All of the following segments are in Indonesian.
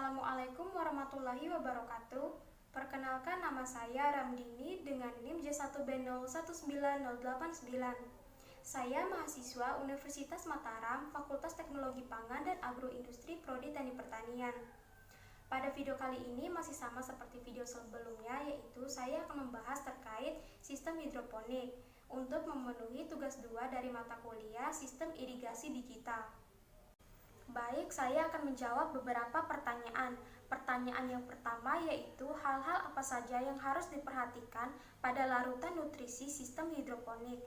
Assalamualaikum warahmatullahi wabarakatuh. Perkenalkan, nama saya Ramdini dengan NIM J1B019089. Saya mahasiswa Universitas Mataram, Fakultas Teknologi Pangan dan Agroindustri Prodi Teknik Pertanian. Pada video kali ini masih sama seperti video sebelumnya, yaitu saya akan membahas terkait sistem hidroponik untuk memenuhi tugas 2 dari mata kuliah Sistem Irigasi Digital. Baik, saya akan menjawab beberapa pertanyaan. Pertanyaan yang pertama yaitu hal-hal apa saja yang harus diperhatikan pada larutan nutrisi sistem hidroponik.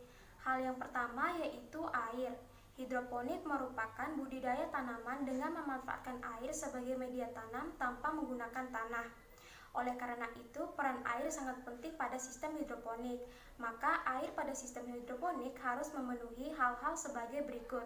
Hal yang pertama yaitu air. Hidroponik merupakan budidaya tanaman dengan memanfaatkan air sebagai media tanam tanpa menggunakan tanah. Oleh karena itu, peran air sangat penting pada sistem hidroponik. Maka air pada sistem hidroponik harus memenuhi hal-hal sebagai berikut.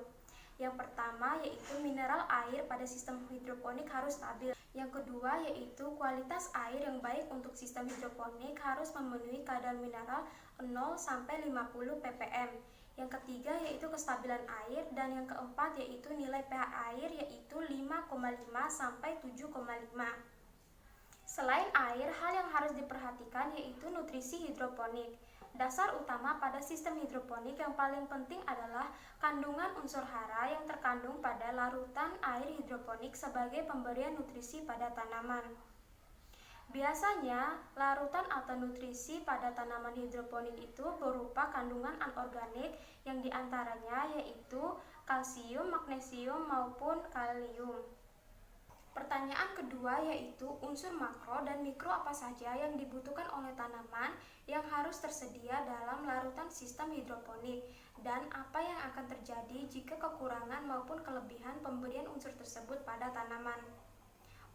Yang pertama yaitu mineral air ppm sistem hidroponik harus stabil. Yang kedua yaitu kualitas air yang baik untuk sistem hidroponik harus memenuhi kadar mineral 0-50 ppm. Yang ketiga yaitu kestabilan air, dan yang keempat yaitu nilai pH air yaitu 5,5-7,5. Selain air, hal yang harus diperhatikan yaitu nutrisi hidroponik. Dasar utama pada sistem hidroponik yang paling penting adalah kandungan unsur hara yang terkandung pada larutan air hidroponik sebagai pemberian nutrisi pada tanaman. Biasanya, larutan atau nutrisi pada tanaman hidroponik itu berupa kandungan anorganik yang diantaranya yaitu kalsium, magnesium, maupun kalium. Pertanyaan kedua yaitu unsur makro dan mikro apa saja yang dibutuhkan oleh tanaman yang harus tersedia dalam larutan sistem hidroponik, dan apa yang akan terjadi jika kekurangan maupun kelebihan pemberian unsur tersebut pada tanaman.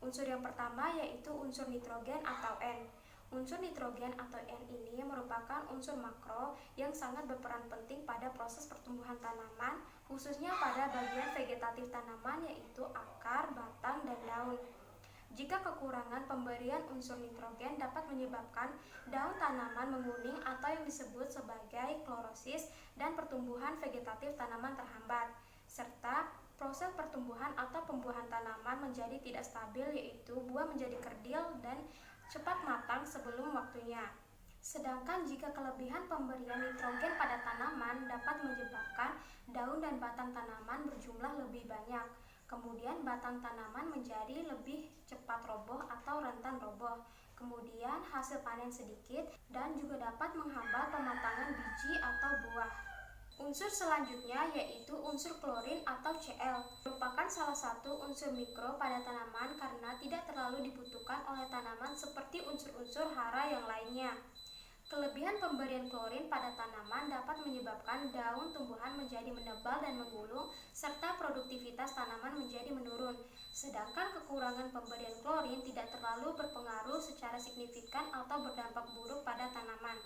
Unsur yang pertama yaitu unsur nitrogen atau N. Unsur nitrogen atau N ini merupakan unsur makro yang sangat berperan penting pada proses pertumbuhan tanaman, khususnya pada bagian vegetatif tanaman yaitu akar, batang, dan daun. Jika kekurangan pemberian unsur nitrogen dapat menyebabkan daun tanaman menguning atau yang disebut sebagai klorosis, dan pertumbuhan vegetatif tanaman terhambat, serta proses pertumbuhan atau pembuahan tanaman menjadi tidak stabil yaitu buah menjadi kerdil dan cepat matang sebelum waktunya. Sedangkan jika kelebihan pemberian nitrogen pada tanaman dapat menyebabkan daun dan batang tanaman berjumlah lebih banyak, kemudian batang tanaman menjadi lebih cepat roboh atau rentan roboh, kemudian hasil panen sedikit, dan juga dapat menghambat pematangan biji atau buah. Unsur selanjutnya yaitu unsur klorin atau Cl, merupakan salah satu unsur mikro pada tanaman karena tidak terlalu dibutuhkan oleh tanaman seperti unsur-unsur hara yang lainnya. Kelebihan pemberian klorin pada tanaman dapat menyebabkan daun tumbuhan menjadi menebal dan menggulung, serta produktivitas tanaman menjadi menurun. Sedangkan kekurangan pemberian klorin tidak terlalu berpengaruh secara signifikan atau berdampak buruk pada tanaman.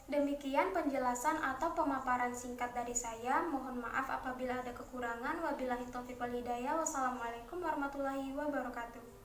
Demikian penjelasan atau pemaparan singkat dari saya. Mohon maaf apabila ada kekurangan. Wabillahi taufiq wal hidayah. Wassalamualaikum warahmatullahi wabarakatuh.